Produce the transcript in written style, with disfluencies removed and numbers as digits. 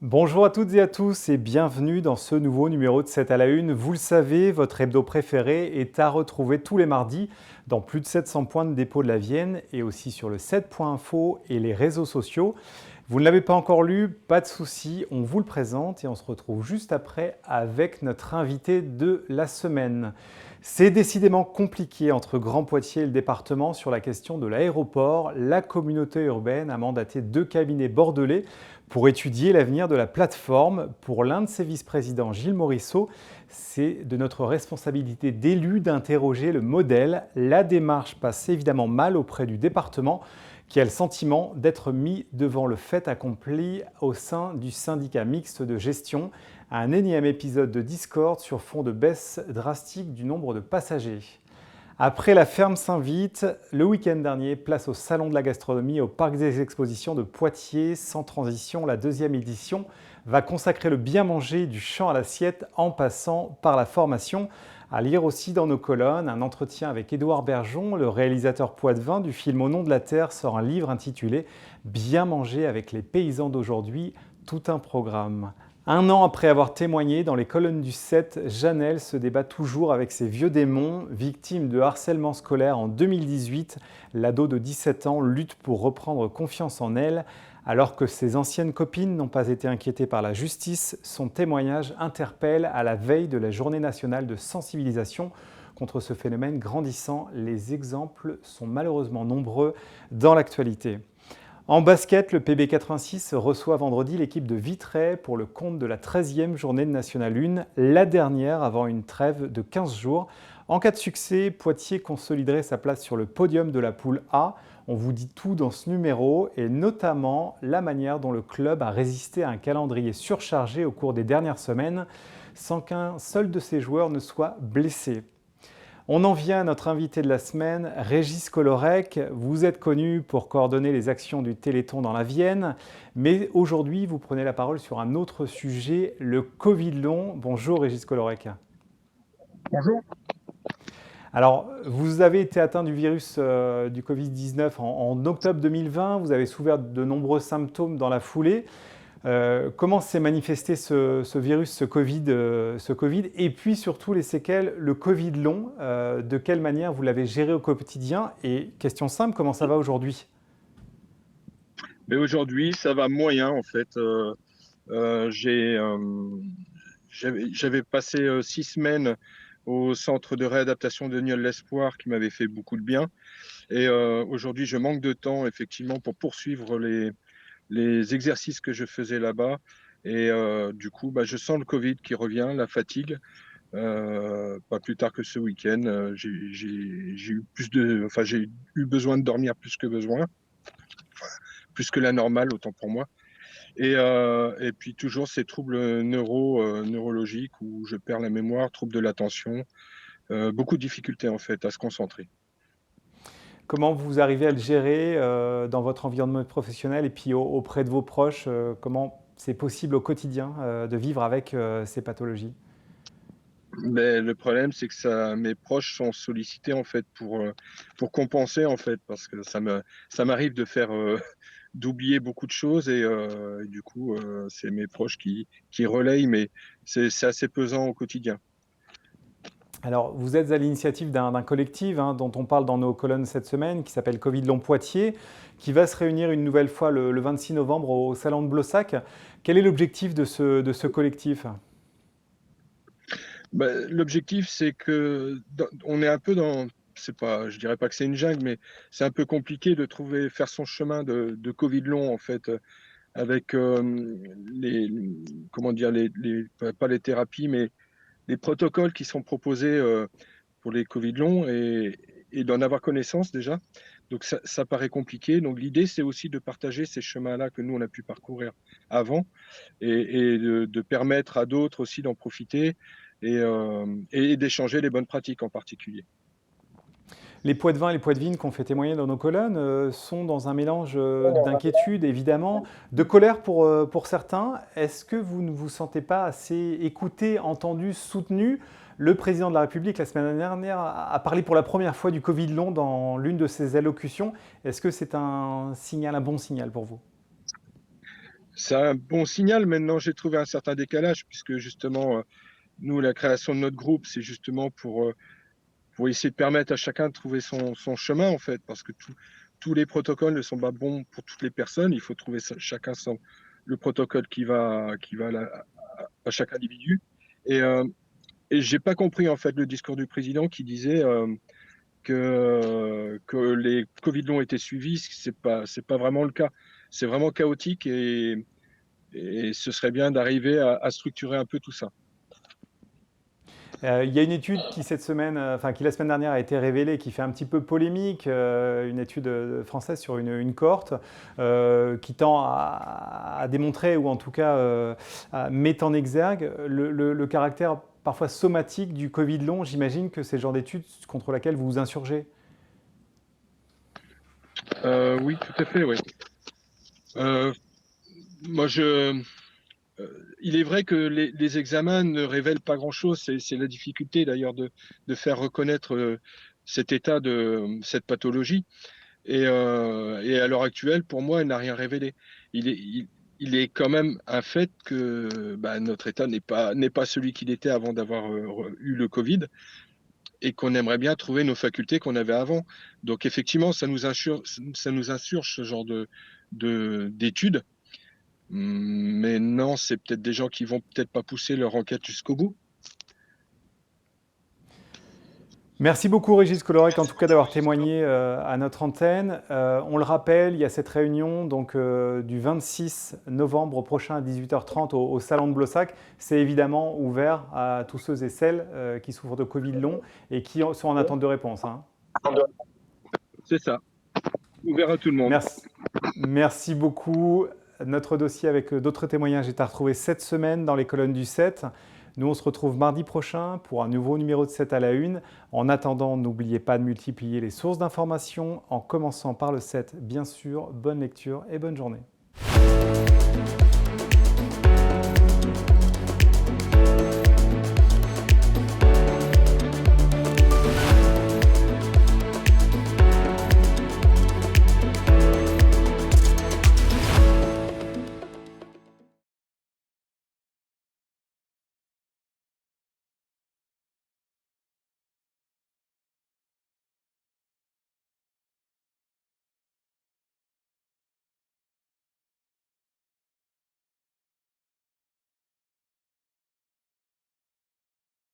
Bonjour à toutes et à tous et bienvenue dans ce nouveau numéro de 7 à la une. Vous le savez, votre hebdo préféré est à retrouver tous les mardis dans plus de 700 points de dépôt de la Vienne et aussi sur le 7.info et les réseaux sociaux. Vous ne l'avez pas encore lu, pas de souci, on vous le présente et on se retrouve juste après avec notre invité de la semaine. C'est décidément compliqué entre Grand Poitiers et le département sur la question de l'aéroport. La communauté urbaine a mandaté 2 cabinets bordelais pour étudier l'avenir de la plateforme. Pour l'un de ses vice-présidents, Gilles Morisseau, c'est de notre responsabilité d'élu d'interroger le modèle. La démarche passe évidemment mal auprès du département, qui a le sentiment d'être mis devant le fait accompli au sein du syndicat mixte de gestion. Un énième épisode de Discord sur fond de baisse drastique du nombre de passagers. Après la ferme Saint-Vite, le week-end dernier, place au Salon de la Gastronomie au Parc des Expositions de Poitiers. Sans transition, la deuxième édition va consacrer le bien manger du champ à l'assiette en passant par la formation. À lire aussi dans nos colonnes, un entretien avec Édouard Bergeon, le réalisateur poitevin du film Au nom de la terre, sort un livre intitulé « Bien manger avec les paysans d'aujourd'hui », tout un programme. Un an après avoir témoigné dans les colonnes du 7, Janelle se débat toujours avec ses vieux démons. Victime de harcèlement scolaire en 2018, l'ado de 17 ans lutte pour reprendre confiance en elle. Alors que ses anciennes copines n'ont pas été inquiétées par la justice, son témoignage interpelle à la veille de la Journée nationale de sensibilisation contre ce phénomène grandissant. Les exemples sont malheureusement nombreux dans l'actualité. En basket, le PB86 reçoit vendredi l'équipe de Vitré pour le compte de la 13e journée de National 1, la dernière avant une trêve de 15 jours. En cas de succès, Poitiers consoliderait sa place sur le podium de la poule A. On vous dit tout dans ce numéro et notamment la manière dont le club a résisté à un calendrier surchargé au cours des dernières semaines sans qu'un seul de ses joueurs ne soit blessé. On en vient à notre invité de la semaine, Régis Collorec. Vous êtes connu pour coordonner les actions du Téléthon dans la Vienne, mais aujourd'hui vous prenez la parole sur un autre sujet, le Covid long. Bonjour Régis Collorec. Bonjour. Alors, vous avez été atteint du virus du Covid-19 en octobre 2020, vous avez souffert de nombreux symptômes dans la foulée. Comment s'est manifesté ce virus, ce Covid, et puis surtout les séquelles, le Covid long, de quelle manière vous l'avez géré au quotidien? Et question simple, comment ça va aujourd'hui? Mais aujourd'hui, ça va moyen en fait. J'avais passé 6 semaines au centre de réadaptation de Nieul-l'Espoir qui m'avait fait beaucoup de bien. Et aujourd'hui, je manque de temps effectivement pour poursuivre les exercices que je faisais là-bas. Et du coup, je sens le Covid qui revient, la fatigue. Pas plus tard que ce week-end, j'ai eu besoin de dormir plus que la normale, autant pour moi. Et puis toujours ces troubles neurologiques où je perds la mémoire, troubles de l'attention, beaucoup de difficultés en fait à se concentrer. Comment vous arrivez à le gérer dans votre environnement professionnel et puis auprès de vos proches? Comment c'est possible au quotidien de vivre avec ces pathologies? Mais le problème, c'est que mes proches sont sollicités en fait pour compenser en fait, parce que ça m'arrive de faire d'oublier beaucoup de choses et du coup, c'est mes proches qui relayent, mais c'est assez pesant au quotidien. Alors, vous êtes à l'initiative d'un collectif dont on parle dans nos colonnes cette semaine, qui s'appelle Covid Long Poitiers, qui va se réunir une nouvelle fois le 26 novembre au Salon de Blossac. Quel est l'objectif de ce collectif? L'objectif, c'est que on est un peu dans, c'est pas, je dirais pas que c'est une jungle, mais c'est un peu compliqué de faire son chemin de Covid long en fait, avec les, comment dire, pas les thérapies, mais les protocoles qui sont proposés pour les Covid longs et d'en avoir connaissance déjà. Donc ça paraît compliqué. Donc l'idée, c'est aussi de partager ces chemins-là que nous, on a pu parcourir avant et de permettre à d'autres aussi d'en profiter et d'échanger les bonnes pratiques en particulier. Les poitevins et les poitevines qu'on fait témoigner dans nos colonnes sont dans un mélange d'inquiétude, évidemment, de colère pour certains. Est-ce que vous ne vous sentez pas assez écouté, entendu, soutenu? Le président de la République, la semaine dernière, a parlé pour la première fois du Covid long dans l'une de ses allocutions. Est-ce que c'est un bon signal pour vous? c'est un bon signal. Maintenant, j'ai trouvé un certain décalage puisque justement, nous, la création de notre groupe, c'est justement pour essayer de permettre à chacun de trouver son chemin, en fait, parce que tous les protocoles ne sont pas bons pour toutes les personnes. Il faut trouver chacun le protocole qui va à chaque individu. Et, et j'ai pas compris, en fait, le discours du président qui disait que les Covid longs étaient suivis. C'est pas vraiment le cas. C'est vraiment chaotique et ce serait bien d'arriver à structurer un peu tout ça. Il y a une étude qui cette semaine, qui la semaine dernière a été révélée, qui fait un petit peu polémique, une étude française sur une cohorte qui tend à démontrer, ou en tout cas met en exergue le caractère parfois somatique du Covid long. J'imagine que c'est le genre d'étude contre laquelle vous vous insurgez. Oui, tout à fait, oui. Moi, il est vrai que les examens ne révèlent pas grand-chose. C'est la difficulté d'ailleurs de faire reconnaître cet état de cette pathologie. Et à l'heure actuelle, pour moi, elle n'a rien révélé. Il est quand même un fait que notre état n'est pas celui qu'il était avant d'avoir eu le Covid et qu'on aimerait bien trouver nos facultés qu'on avait avant. Donc effectivement, ça nous insurge ce genre d'études. Mais non, c'est peut-être des gens qui vont peut-être pas pousser leur enquête jusqu'au bout. Merci beaucoup Régis Colorec en tout cas d'avoir témoigné à notre antenne. On le rappelle, il y a cette réunion donc, du 26 novembre prochain à 18h30 au Salon de Blossac. C'est évidemment ouvert à tous ceux et celles qui souffrent de Covid long et qui sont en attente de réponse. Hein. C'est ça, ouvert à tout le monde. Merci beaucoup. Notre dossier avec d'autres témoignages est à retrouver cette semaine dans les colonnes du 7. Nous, on se retrouve mardi prochain pour un nouveau numéro de 7 à la une. En attendant, n'oubliez pas de multiplier les sources d'informations en commençant par le 7, bien sûr. Bonne lecture et bonne journée.